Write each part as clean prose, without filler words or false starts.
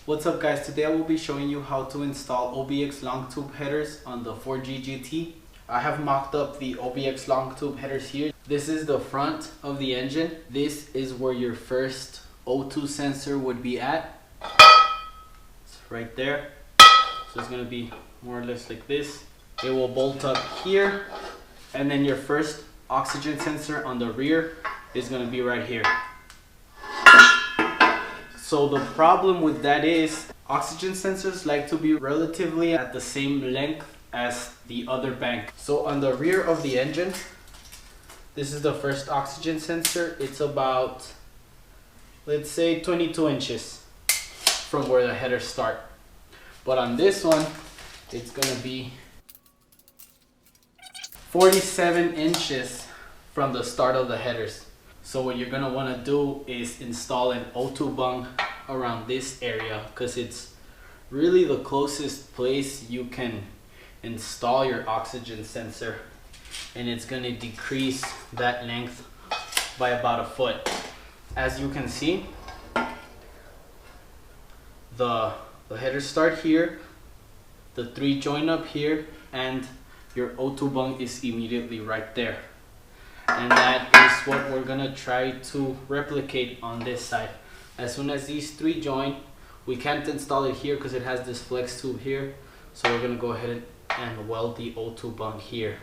What's up guys, today I will be showing you how to install OBX long tube headers on the 4G GT. I have mocked up the OBX long tube headers here. This is the front of the engine. This is where your first O2 sensor would be at. It's right there. So it's going to be more or less like this. It will bolt up here, and then your first oxygen sensor on the rear is going to be right here. So the problem with that is oxygen sensors like to be relatively at the same length as the other bank. So on the rear of the engine, this is the first oxygen sensor. It's about, let's say, 22 inches from where the headers start. But on this one, it's gonna be 47 inches from the start of the headers. So what you're gonna wanna do is install an O2 bung around this area, because it's really the closest place you can install your oxygen sensor, and it's gonna decrease that length by about a foot. As you can see, the headers start here, the three join up here, and your O2 bung is immediately right there. And that is what we're gonna try to replicate on this side. As soon as these three join, we can't install it here because it has this flex tube here. So we're gonna go ahead and weld the O2 bung here.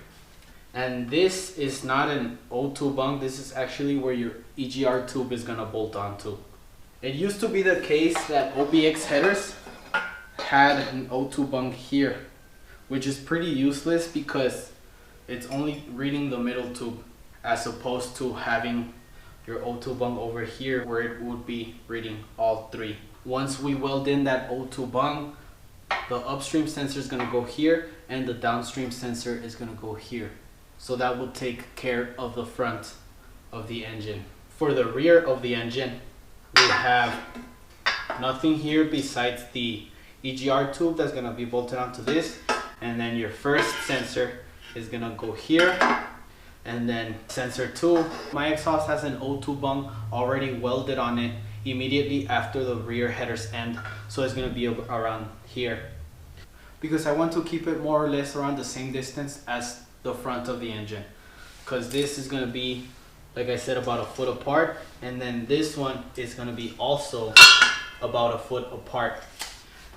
And this is not an O2 bung, this is actually where your EGR tube is gonna bolt onto. It used to be the case that OBX headers had an O2 bung here, which is pretty useless because it's only reading the middle tube, as opposed to having your O2 bung over here where it would be reading all three. Once we weld in that O2 bung, the upstream sensor is going to go here and the downstream sensor is going to go here. So that will take care of the front of the engine. For the rear of the engine, we have nothing here besides the EGR tube that's going to be bolted onto this, and then your first sensor is going to go here. And then sensor 2, my exhaust has an O2 bung already welded on it immediately after the rear headers end, so it's going to be around here, because I want to keep it more or less around the same distance as the front of the engine, because this is going to be, like I said, about a foot apart, and then this one is going to be also about a foot apart,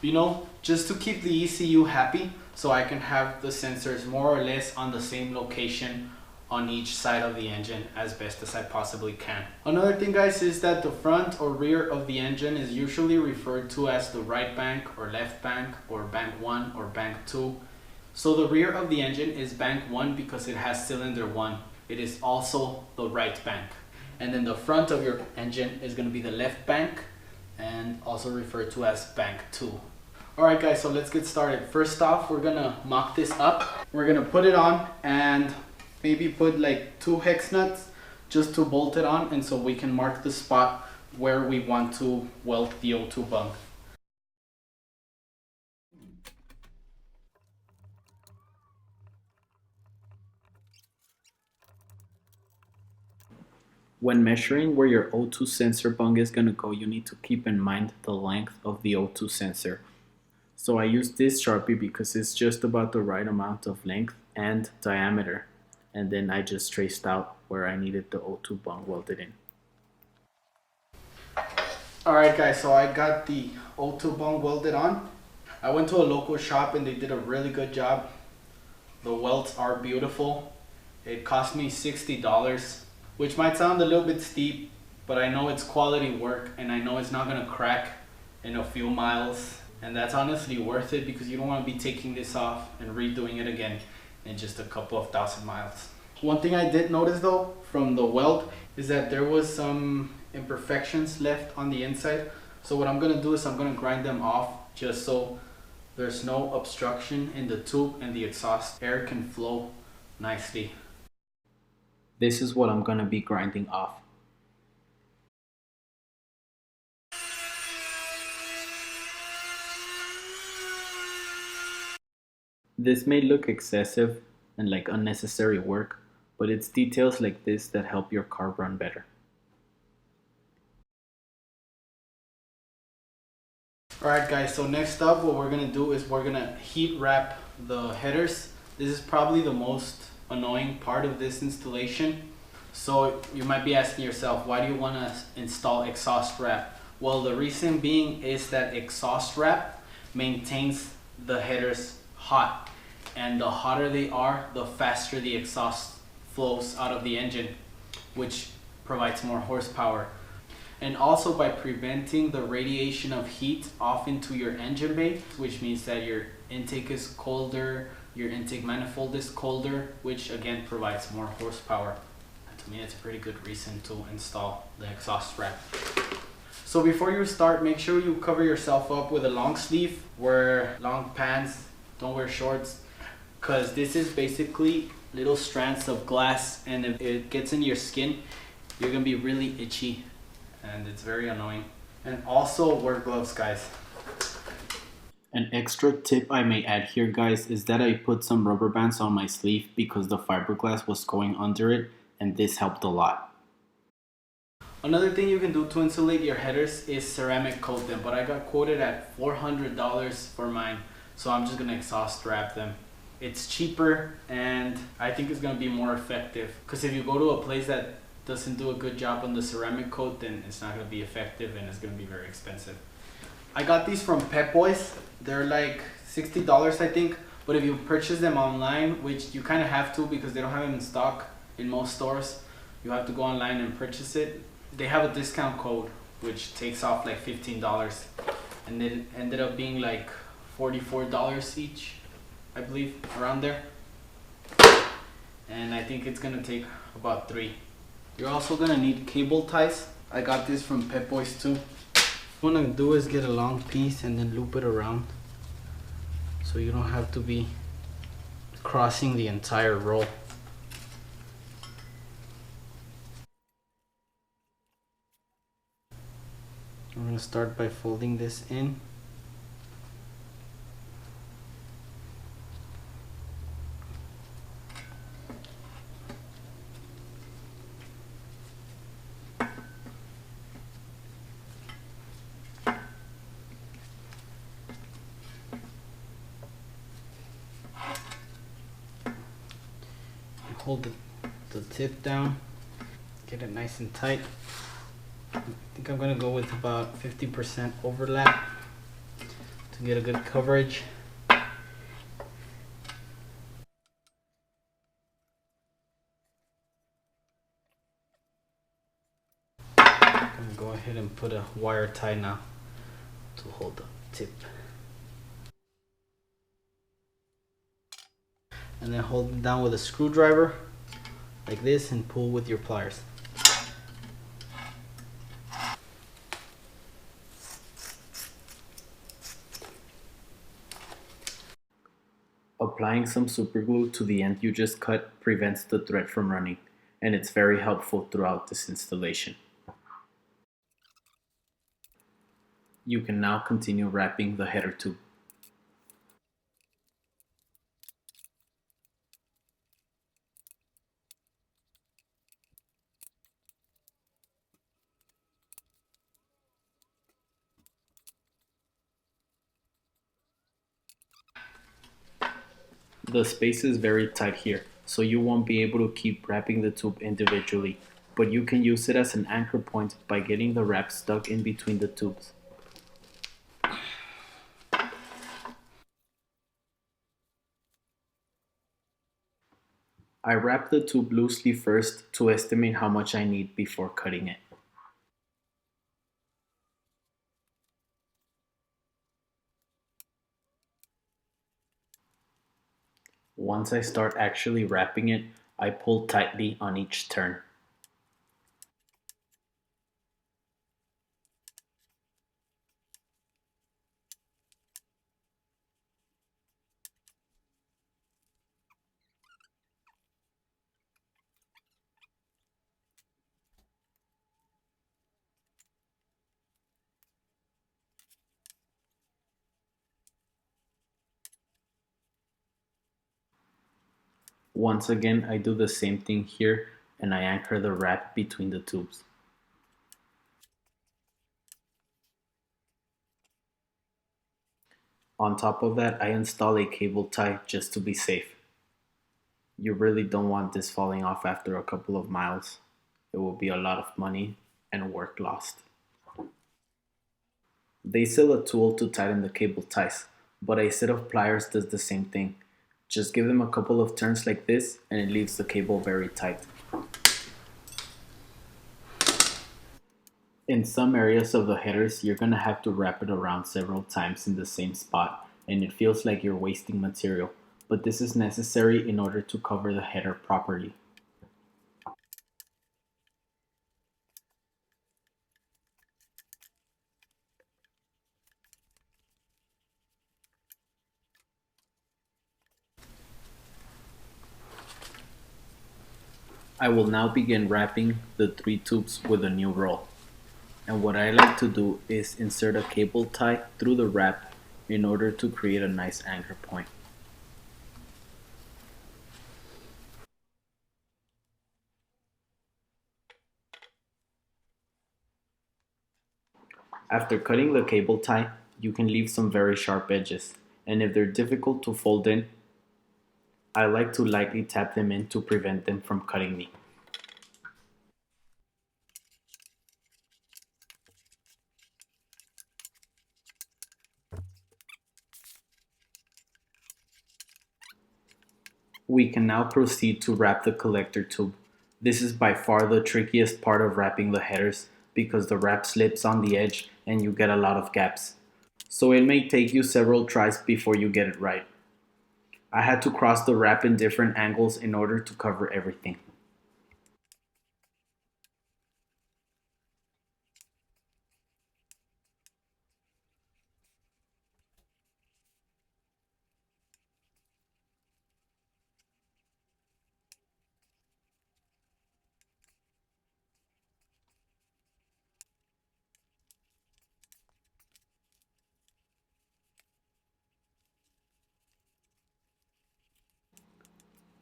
you know, just to keep the ECU happy, so I can have the sensors more or less on the same location on each side of the engine as best as I possibly can. Another thing guys is that the front or rear of the engine is usually referred to as the right bank or left bank or bank 1 or bank 2. So the rear of the engine is bank 1 because it has cylinder 1. It is also the right bank. And then the front of your engine is going to be the left bank and also referred to as bank 2. Alright guys, so let's get started. First off, we're going to mock this up. We're going to put it on and maybe put like 2 hex nuts just to bolt it on, and so we can mark the spot where we want to weld the O2 bung. When measuring where your O2 sensor bung is going to go, you need to keep in mind the length of the O2 sensor. So I use this Sharpie because it's just about the right amount of length and diameter. And then I just traced out where I needed the O2 bung welded in. Alright guys, so I got the O2 bung welded on. I went to a local shop and they did a really good job. The welds are beautiful. It cost me $60, which might sound a little bit steep, but I know it's quality work and I know it's not gonna crack in a few miles. And that's honestly worth it, because you don't want to be taking this off and redoing it again in just a couple of thousand miles. One thing I did notice though from the weld is that there was some imperfections left on the inside. So what I'm going to do is I'm going to grind them off just so there's no obstruction in the tube and the exhaust air can flow nicely. This is what I'm going to be grinding off. This may look excessive and like unnecessary work, but it's details like this that help your car run better. Alright guys, so next up what we're going to do is we're going to heat wrap the headers. This is probably the most annoying part of this installation. So you might be asking yourself, why do you want to install exhaust wrap? Well, the reason being is that exhaust wrap maintains the headers hot, and the hotter they are, the faster the exhaust flows out of the engine, which provides more horsepower. And also by preventing the radiation of heat off into your engine bay, which means that your intake is colder, your intake manifold is colder, which again provides more horsepower. And to me, it's a pretty good reason to install the exhaust wrap. So before you start, make sure you cover yourself up with a long sleeve, wear long pants, don't wear shorts, because this is basically little strands of glass, and if it gets in your skin, you're gonna be really itchy and it's very annoying. And also wear gloves, guys. An extra tip I may add here, guys, is that I put some rubber bands on my sleeve because the fiberglass was going under it, and this helped a lot. Another thing you can do to insulate your headers is ceramic coat them, but I got quoted at $400 for mine, so I'm just gonna exhaust wrap them. It's cheaper and I think it's gonna be more effective, because if you go to a place that doesn't do a good job on the ceramic coat, then it's not gonna be effective and it's gonna be very expensive. I got these from Pep Boys. They're like $60, I think, but if you purchase them online, which you kind of have to because they don't have them in stock in most stores, you have to go online and purchase it. They have a discount code which takes off like $15, and it ended up being like $44 each, I believe, around there. And I think it's gonna take about 3. You're also gonna need cable ties. I got this from Pep Boys too. What I'm gonna do is get a long piece and then loop it around, so you don't have to be crossing the entire roll. I'm gonna start by folding this in. Hold the tip down, get it nice and tight. I think I'm gonna go with about 50% overlap to get a good coverage. I'm gonna go ahead and put a wire tie now to hold the tip. And then hold it down with a screwdriver like this and pull with your pliers. Applying some super glue to the end you just cut prevents the thread from running, and it's very helpful throughout this installation. You can now continue wrapping the header tube. The space is very tight here, so you won't be able to keep wrapping the tube individually, but you can use it as an anchor point by getting the wrap stuck in between the tubes. I wrap the tube loosely first to estimate how much I need before cutting it. Once I start actually wrapping it, I pull tightly on each turn. Once again, I do the same thing here, and I anchor the wrap between the tubes. On top of that, I install a cable tie just to be safe. You really don't want this falling off after a couple of miles. It will be a lot of money and work lost. They sell a tool to tighten the cable ties, but a set of pliers does the same thing. Just give them a couple of turns like this and it leaves the cable very tight. In some areas of the headers, you're gonna have to wrap it around several times in the same spot, and it feels like you're wasting material, but this is necessary in order to cover the header properly. I will now begin wrapping the 3 tubes with a new roll. And what I like to do is insert a cable tie through the wrap in order to create a nice anchor point. After cutting the cable tie, you can leave some very sharp edges, and if they're difficult to fold in, I like to lightly tap them in to prevent them from cutting me. We can now proceed to wrap the collector tube. This is by far the trickiest part of wrapping the headers because the wrap slips on the edge and you get a lot of gaps. So it may take you several tries before you get it right. I had to cross the wrap in different angles in order to cover everything.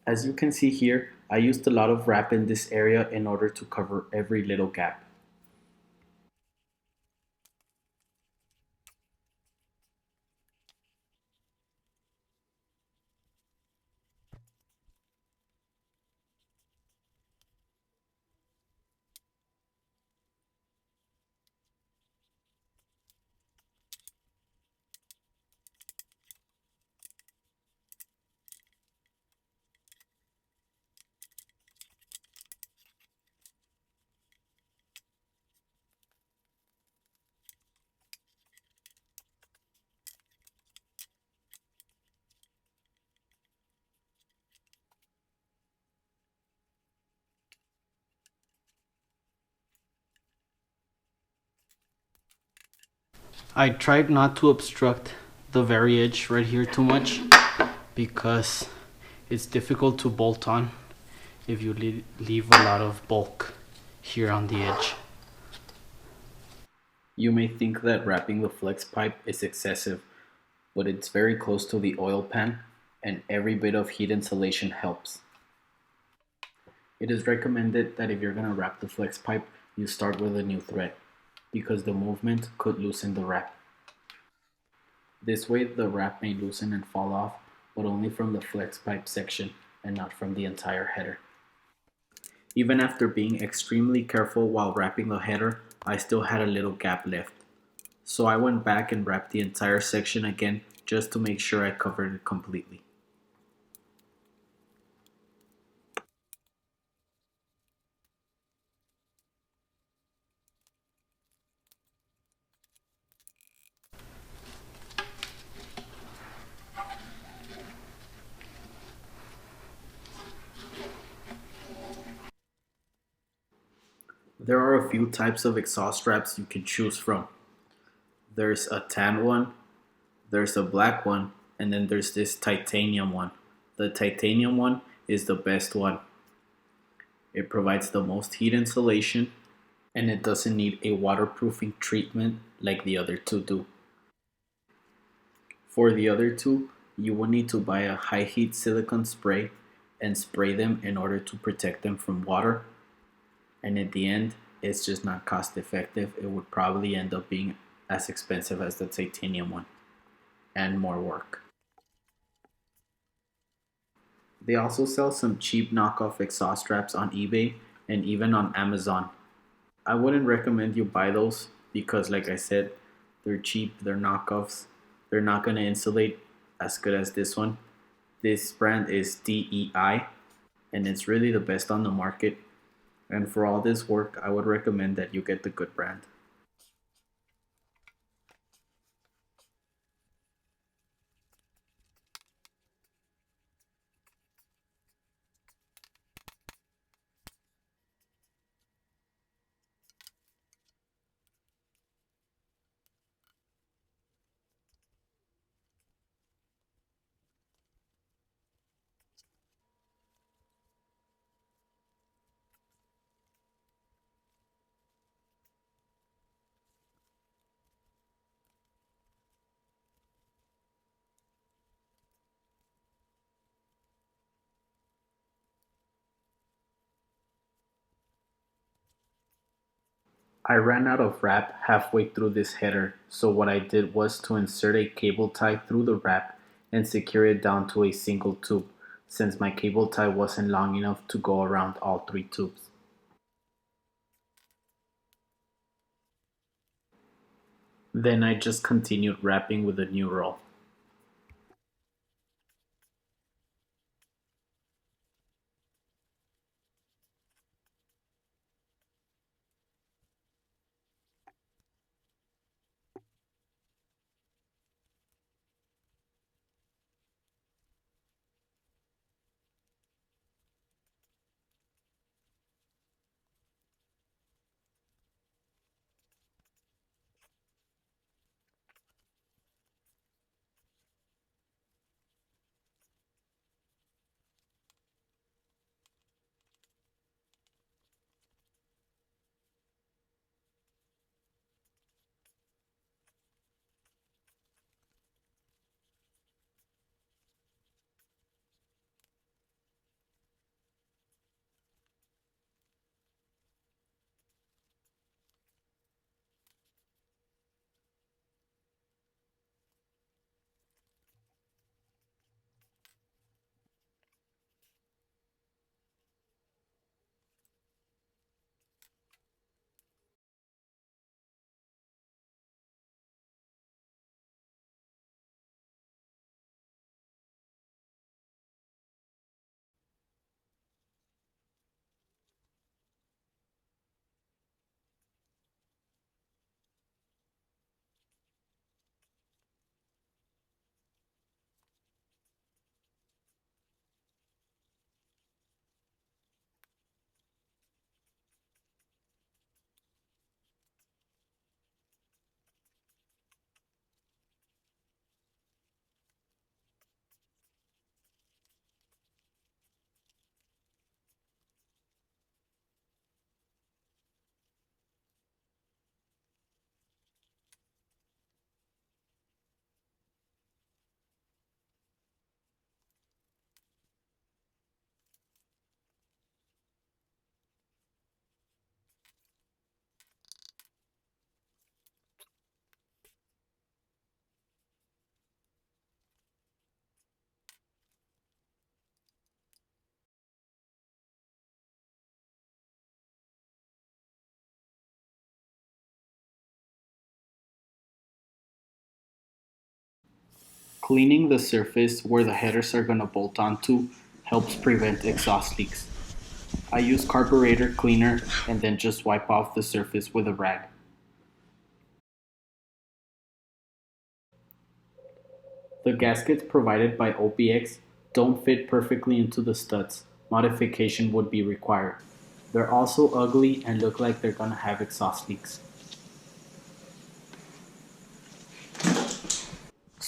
As you can see here, I used a lot of wrap in this area in order to cover every little gap. I tried not to obstruct the very edge right here too much because it's difficult to bolt on if you leave a lot of bulk here on the edge. You may think that wrapping the flex pipe is excessive, but it's very close to the oil pan and every bit of heat insulation helps. It is recommended that if you're going to wrap the flex pipe, you start with a new thread because the movement could loosen the wrap. This way the wrap may loosen and fall off, but only from the flex pipe section and not from the entire header. Even after being extremely careful while wrapping the header, I still had a little gap left. So I went back and wrapped the entire section again just to make sure I covered it completely. There are a few types of exhaust wraps you can choose from. There's a tan one, there's a black one, and then there's this titanium one. The titanium one is the best one. It provides the most heat insulation and it doesn't need a waterproofing treatment like the other two do. For the other two, you will need to buy a high heat silicone spray and spray them in order to protect them from water. And at the end, it's just not cost effective. It would probably end up being as expensive as the titanium one. and more work. They also sell some cheap knockoff exhaust straps on eBay and even on Amazon. I wouldn't recommend you buy those because, like I said, they're cheap, they're knockoffs, they're not going to insulate as good as this one. This brand is DEI and it's really the best on the market. And for all this work, I would recommend that you get the good brand. I ran out of wrap halfway through this header, so what I did was to insert a cable tie through the wrap and secure it down to a single tube, since my cable tie wasn't long enough to go around all three tubes. Then I just continued wrapping with a new roll. Cleaning the surface where the headers are going to bolt onto helps prevent exhaust leaks. I use carburetor cleaner and then just wipe off the surface with a rag. The gaskets provided by OBX don't fit perfectly into the studs. Modification would be required. They're also ugly and look like they're gonna have exhaust leaks.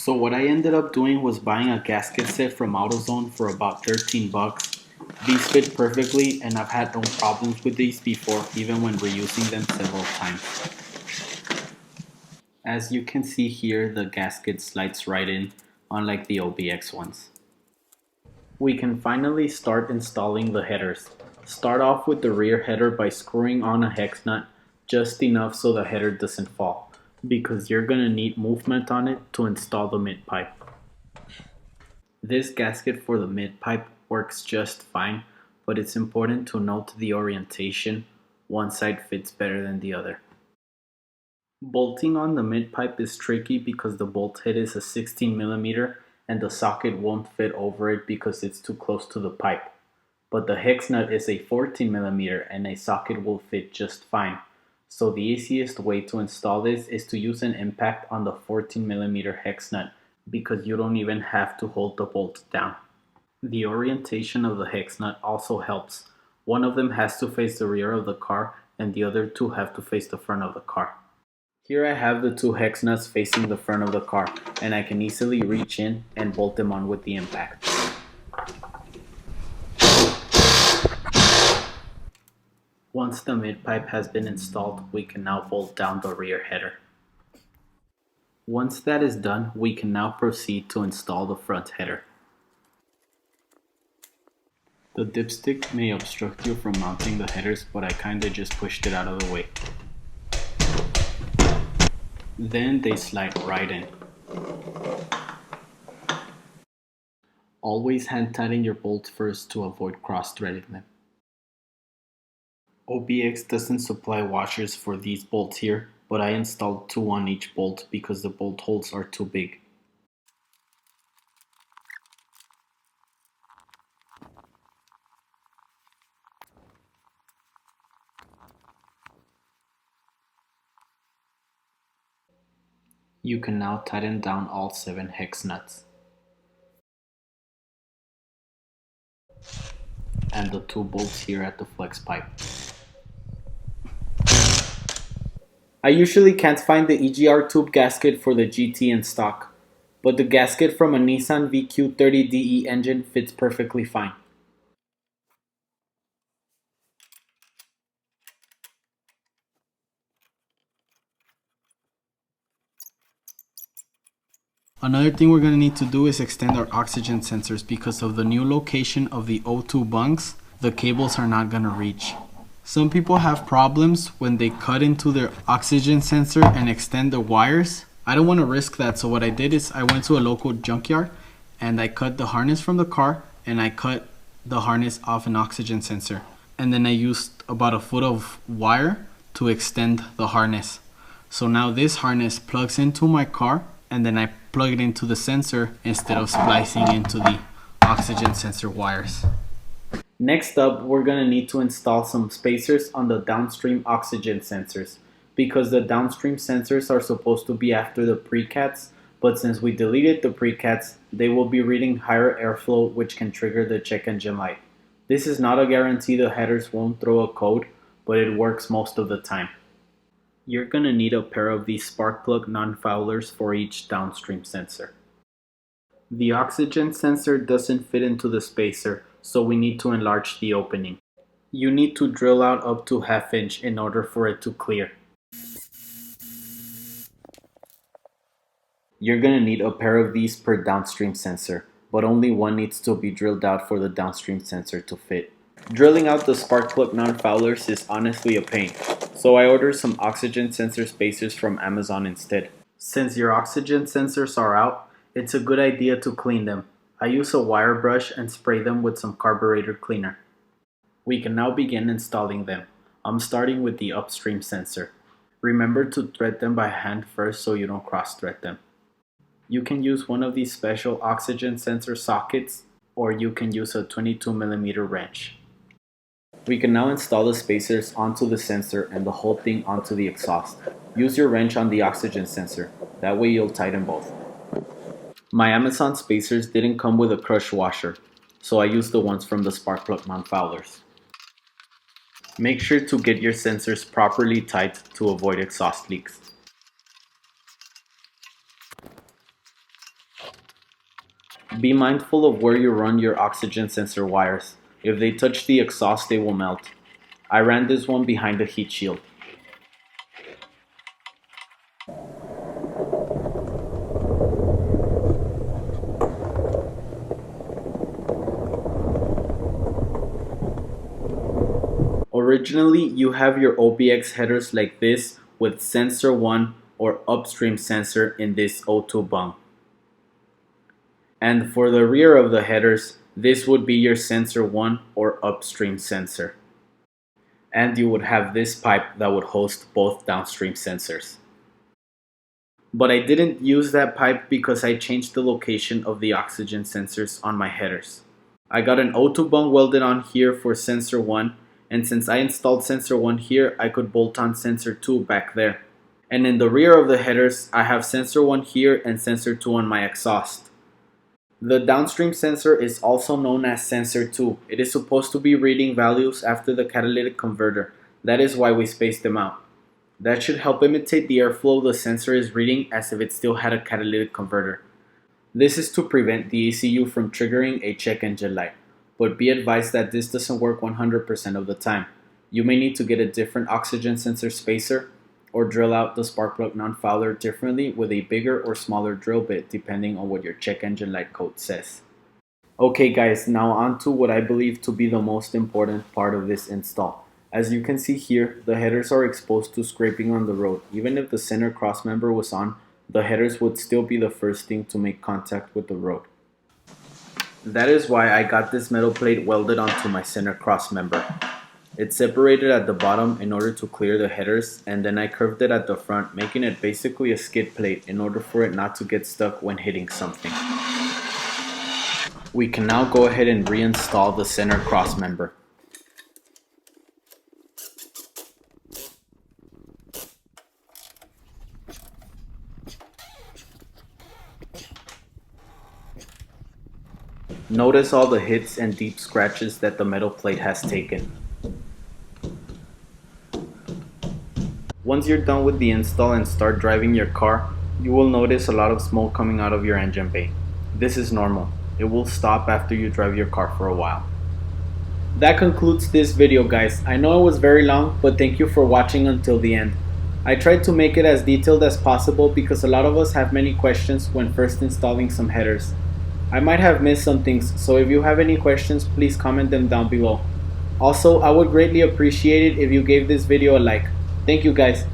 So what I ended up doing was buying a gasket set from AutoZone for about 13 bucks. These fit perfectly and I've had no problems with these before, even when reusing them several times. As you can see here, the gasket slides right in, unlike the OBX ones. We can finally start installing the headers. Start off with the rear header by screwing on a hex nut just enough so the header doesn't fall. because you're going to need movement on it to install the mid pipe. This gasket for the mid pipe works just fine, but it's important to note the orientation. One side fits better than the other. Bolting on the mid pipe is tricky because the bolt head is a 16mm and the socket won't fit over it because it's too close to the pipe. But the hex nut is a 14mm and a socket will fit just fine. So the easiest way to install this is to use an impact on the 14mm hex nut because you don't even have to hold the bolt down. The orientation of the hex nut also helps. One of them has to face the rear of the car and the other two have to face the front of the car. Here I have the two hex nuts facing the front of the car and I can easily reach in and bolt them on with the impact. Once the mid pipe has been installed, we can now bolt down the rear header. Once that is done, we can now proceed to install the front header. The dipstick may obstruct you from mounting the headers, but I kinda just pushed it out of the way. Then they slide right in. Always hand tighten your bolts first to avoid cross-threading them. OBX doesn't supply washers for these bolts here, but I installed 2 on each bolt because the bolt holes are too big. You can now tighten down all 7 hex nuts. And the 2 bolts here at the flex pipe. I usually can't find the EGR tube gasket for the GT in stock, but the gasket from a Nissan VQ30DE engine fits perfectly fine. Another thing we're going to need to do is extend our oxygen sensors because of the new location of the O2 bunks, the cables are not going to reach. Some people have problems when they cut into their oxygen sensor and extend the wires. I don't want to risk that, so what I did is I went to a local junkyard and I cut the harness from the car and I cut the harness off an oxygen sensor. And then I used about a foot of wire to extend the harness. So now this harness plugs into my car and then I plug it into the sensor instead of splicing into the oxygen sensor wires. Next up, we're going to need to install some spacers on the downstream oxygen sensors because the downstream sensors are supposed to be after the precats, but since we deleted the precats, they will be reading higher airflow, which can trigger the check engine light. This is not a guarantee the headers won't throw a code, but it works most of the time. You're going to need a pair of these spark plug non-foulers for each downstream sensor. The oxygen sensor doesn't fit into the spacer, so we need to enlarge the opening. You need to drill out up to 1/2 inch in order for it to clear. You're going to need a pair of these per downstream sensor, but only one needs to be drilled out for the downstream sensor to fit. Drilling out the spark plug non-foulers is honestly a pain, so I ordered some oxygen sensor spacers from Amazon instead. Since your oxygen sensors are out, it's a good idea to clean them. I use a wire brush and spray them with some carburetor cleaner. We can now begin installing them. I'm starting with the upstream sensor. Remember to thread them by hand first so you don't cross thread them. You can use one of these special oxygen sensor sockets, or you can use a 22mm wrench. We can now install the spacers onto the sensor and the whole thing onto the exhaust. Use your wrench on the oxygen sensor, that way you'll tighten both. My Amazon spacers didn't come with a crush washer, so I used the ones from the spark plug non-foulers. Make sure to get your sensors properly tight to avoid exhaust leaks. Be mindful of where you run your oxygen sensor wires. If they touch the exhaust, they will melt. I ran this one behind the heat shield. Originally, you have your OBX headers like this with sensor 1, or upstream sensor in this O2 bung. And for the rear of the headers, this would be your sensor 1 or upstream sensor. And you would have this pipe that would host both downstream sensors. But I didn't use that pipe because I changed the location of the oxygen sensors on my headers. I got an O2 bung welded on here for sensor 1, and since I installed sensor 1 here, I could bolt on sensor 2 back there. And in the rear of the headers, I have sensor 1 here and sensor 2 on my exhaust. The downstream sensor is also known as sensor 2. It is supposed to be reading values after the catalytic converter. That is why we spaced them out. That should help imitate the airflow the sensor is reading as if it still had a catalytic converter. This is to prevent the ECU from triggering a check engine light, but be advised that this doesn't work 100% of the time. You may need to get a different oxygen sensor spacer or drill out the spark plug non-fouler differently with a bigger or smaller drill bit depending on what your check engine light code says. Okay guys, now on to what I believe to be the most important part of this install. As you can see here, the headers are exposed to scraping on the road. Even if the center crossmember was on, the headers would still be the first thing to make contact with the road. That is why I got this metal plate welded onto my center crossmember. It's separated at the bottom in order to clear the headers, and then I curved it at the front, making it basically a skid plate in order for it not to get stuck when hitting something. We can now go ahead and reinstall the center crossmember. Notice all the hits and deep scratches that the metal plate has taken. Once you're done with the install and start driving your car, you will notice a lot of smoke coming out of your engine bay. This is normal. It will stop after you drive your car for a while. That concludes this video guys. I know it was very long, but thank you for watching until the end. I tried to make it as detailed as possible because a lot of us have many questions when first installing some headers. I might have missed some things, so if you have any questions, please comment them down below. Also, I would greatly appreciate it if you gave this video a like. Thank you guys.